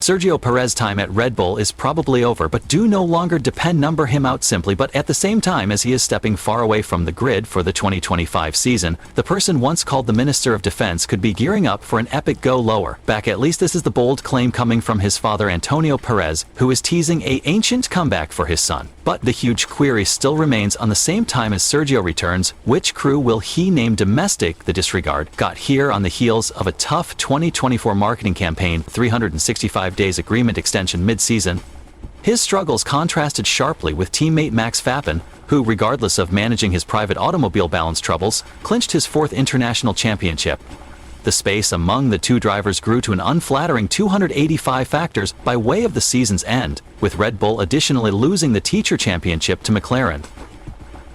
Sergio Perez's time at Red Bull is probably over, but do no longer number him out simply. But at the same time as he is stepping far away from the grid for the 2025 season, the person once called the Minister of Defense could be gearing up for an epic go lower. Back at least this is the bold claim coming from his father Antonio Perez, who is teasing an ancient comeback for his son. But the huge query still remains: on the same time as Sergio returns, which crew will he name domestic? The disregard got here on the heels of a tough 2024 marketing campaign, 365 days agreement extension mid-season. His struggles contrasted sharply with teammate Max Verstappen, who, regardless of managing his private automobile balance troubles, clinched his 4th international championship. The space among the two drivers grew to an unflattering 285 factors by way of the season's end, with Red Bull additionally losing the teacher championship to McLaren.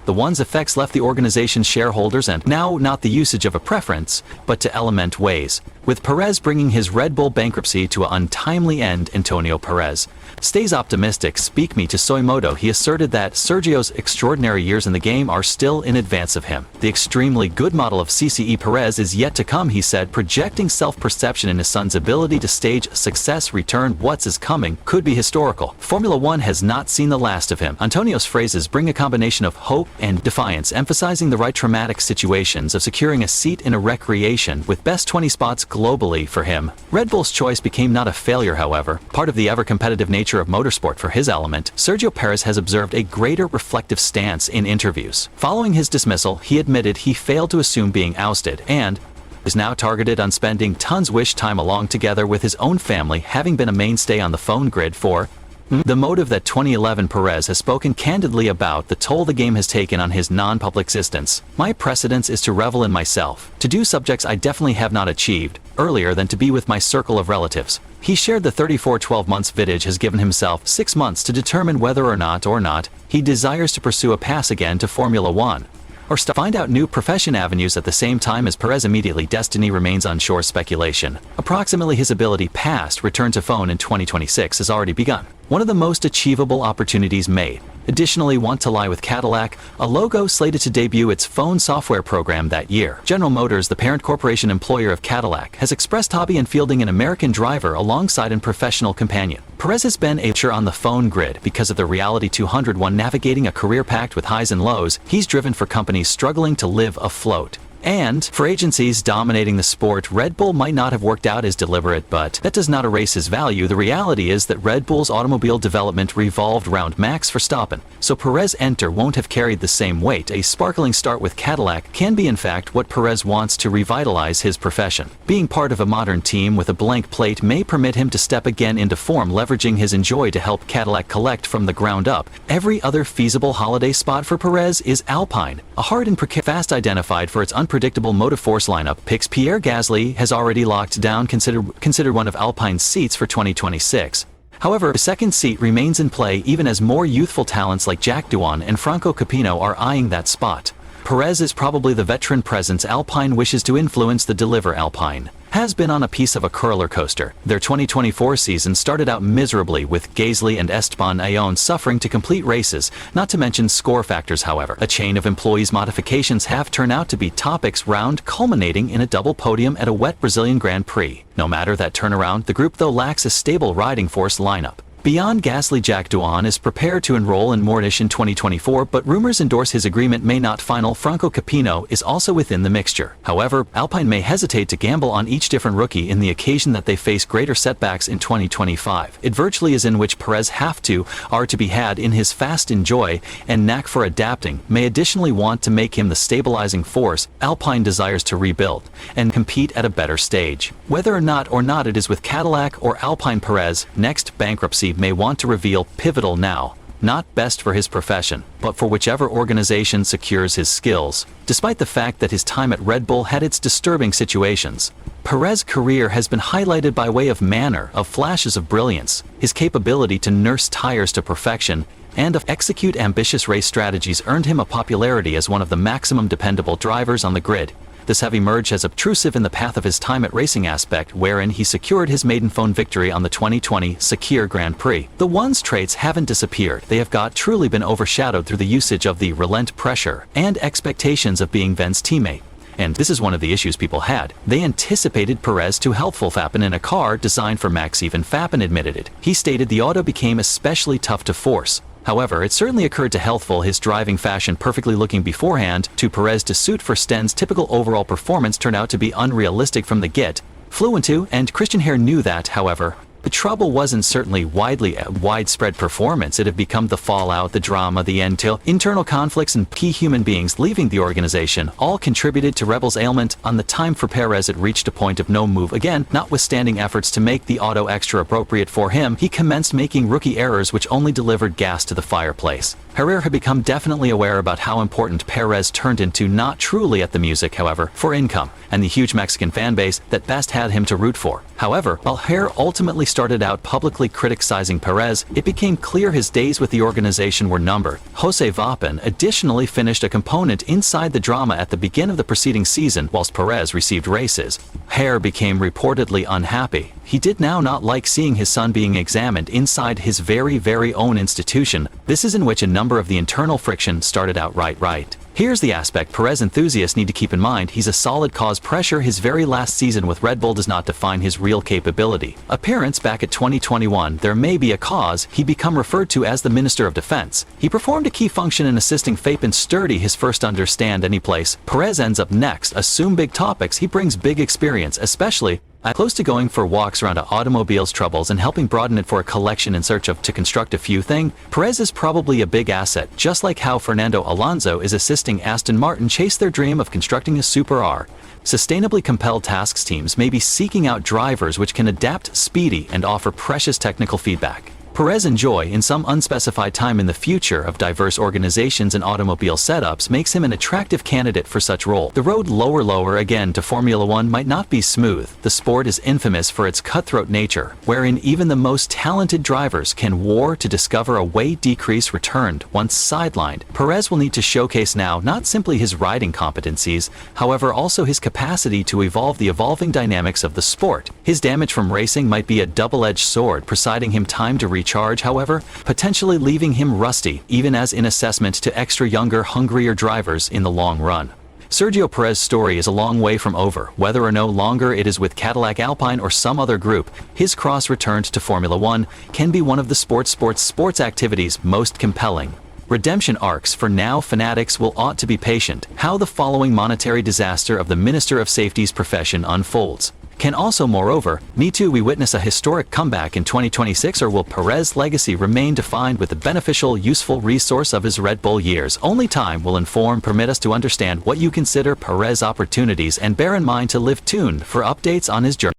The one's effects left the organization's shareholders and now not the usage of a preference, but to element ways, with Perez bringing his Red Bull bankruptcy to an untimely end. Antonio Perez stays optimistic. Speak me to Soymoto, he asserted that Sergio's extraordinary years in the game are still in advance of him. The extremely good model of CCE Perez is yet to come, he said, projecting self-perception in his son's ability to stage success return. What's is coming could be historical. Formula One has not seen the last of him. Antonio's phrases bring a combination of hope and defiance, emphasizing the right traumatic situations of securing a seat in a recreation with best 20 spots globally for him. Red Bull's choice became not a failure, however. Part of the ever-competitive nature of motorsport for his element, Sergio Perez has observed a greater reflective stance in interviews. Following his dismissal, he admitted he failed to assume being ousted and is now targeted on spending tons wish time along together with his own family, having been a mainstay on the phone grid for the motive that 2011. Perez has spoken candidly about the toll the game has taken on his non-public existence. My precedence is to revel in myself, to do subjects I definitely have not achieved earlier than to be with my circle of relatives. He shared the 12 months vintage has given himself 6 months to determine whether or not he desires to pursue a pass again to Formula One, or find out new profession avenues. At the same time as Perez immediately destiny remains unsure. Speculation approximately his ability past return to phone in 2026 has already begun, one of the most achievable opportunities made. Additionally, want to lie with Cadillac, a logo slated to debut its phone software program that year. General Motors, the parent corporation employer of Cadillac, has expressed hobby in fielding an American driver alongside a professional companion. Perez has been a cheer on the phone grid because of the Reality 201, navigating a career packed with highs and lows. He's driven for companies struggling to live afloat, and for agencies dominating the sport. Red Bull might not have worked out as deliberate, but that does not erase his value. The reality is that Red Bull's automobile development revolved around Max Verstappen, so Perez won't have carried the same weight. A sparkling start with Cadillac can be in fact what Perez wants to revitalize his profession. Being part of a modern team with a blank plate may permit him to step again into form, leveraging his enjoy to help Cadillac collect from the ground up. Every other feasible holiday spot for Perez is Alpine, a hard and precarious fast identified for its unpredictable motorforce lineup. Picks Pierre Gasly has already locked down, considered one of Alpine's seats for 2026. However, a second seat remains in play even as more youthful talents like Jack Doohan and Franco Capino are eyeing that spot. Perez is probably the veteran presence Alpine wishes to influence. The deliver Alpine has been on a piece of a roller coaster. Their 2024 season started out miserably, with Gasly and Esteban Ocon suffering to complete races, not to mention score factors. However, a chain of employees' modifications have turned out to be topics round, culminating in a double podium at a wet Brazilian Grand Prix. No matter that turnaround, the group though lacks a stable riding force lineup. Beyond Gasly, Jack Doohan is prepared to enroll in Mornish in 2024, but rumors endorse his agreement may not final. Franco Capino is also within the mixture. However, Alpine may hesitate to gamble on each different rookie in the occasion that they face greater setbacks in 2025. It virtually is in which Perez are to be had in his fast enjoy and knack for adapting, may additionally want to make him the stabilizing force Alpine desires to rebuild and compete at a better stage. Whether or not it is with Cadillac or Alpine, Perez next bankruptcy may want to reveal pivotal now, not best for his profession, but for whichever organization secures his skills. Despite the fact that his time at Red Bull had its disturbing situations, Perez's career has been highlighted by way of manner, of flashes of brilliance, his capability to nurse tires to perfection, and of execute ambitious race strategies earned him a popularity as one of the maximum dependable drivers on the grid. This have emerged as obtrusive in the path of his time at racing aspect, wherein he secured his maiden phone victory on the 2020 Sakir Grand Prix. The one's traits haven't disappeared, they have truly been overshadowed through the usage of the relent pressure and expectations of being Ven's teammate. And this is one of the issues people had. They anticipated Perez to healthful Verstappen in a car designed for Max. Even Verstappen admitted it. He stated the auto became especially tough to force. However, it certainly occurred to Healthful his driving fashion perfectly looking beforehand to Perez to suit for Sten's typical overall performance turned out to be unrealistic from the get. Flew into, and Christian Hare knew that, however. The trouble wasn't certainly widespread performance. It had become the fallout, the drama, the internal conflicts, and key human beings leaving the organization all contributed to Rebel's ailment. On the time for Perez, it reached a point of no move again. Notwithstanding efforts to make the auto extra appropriate for him, he commenced making rookie errors which only delivered gas to the fireplace. Herrera had become definitely aware about how important Perez turned into, not truly at the music, however, for income, and the huge Mexican fanbase that best had him to root for. However, while Hare ultimately started out publicly criticizing Perez, it became clear his days with the organization were numbered. Jose Verstappen additionally finished a component inside the drama at the beginning of the preceding season, whilst Perez received races. Hare became reportedly unhappy. He did now not like seeing his son being examined inside his very own institution. This is in which a number of the internal friction started out right. Here's the aspect Perez enthusiasts need to keep in mind. He's a solid cause pressure. His very last season with Red Bull does not define his real capability. Appearance back at 2021, there may be a cause. He become referred to as the Minister of Defense. He performed a key function in assisting Fabian Sturdy his first understand any place. Perez ends up next. Assume big topics. He brings big experience, especially close to going for walks around automobiles troubles and helping broaden it for a collection in search of to construct a few things. Perez is probably a big asset, just like how Fernando Alonso is assisting Aston Martin chase their dream of constructing a Super R. Sustainably compelled tasks teams may be seeking out drivers which can adapt, speedy, and offer precious technical feedback. Perez enjoy in some unspecified time in the future of diverse organizations and automobile setups makes him an attractive candidate for such role. The road lower again to Formula One might not be smooth. The sport is infamous for its cutthroat nature, wherein even the most talented drivers can war to discover a weight decrease returned once sidelined. Perez will need to showcase now not simply his riding competencies, however also his capacity to evolve the evolving dynamics of the sport. His damage from racing might be a double-edged sword, presiding him time to recharge, however, potentially leaving him rusty, even as in assessment to extra younger, hungrier drivers in the long run. Sergio Perez's story is a long way from over. Whether or no longer it is with Cadillac Alpine or some other group, his cross returned to Formula One can be one of the sports activities most compelling. Redemption arcs. For now, fanatics will ought to be patient. How the following monetary disaster of the Minister of Safety's profession unfolds can also, moreover, we witness a historic comeback in 2026, or will Perez's legacy remain defined with the beneficial, useful resource of his Red Bull years? Only time will inform. Permit us to understand what you consider Perez's opportunities, and bear in mind to live tuned for updates on his journey.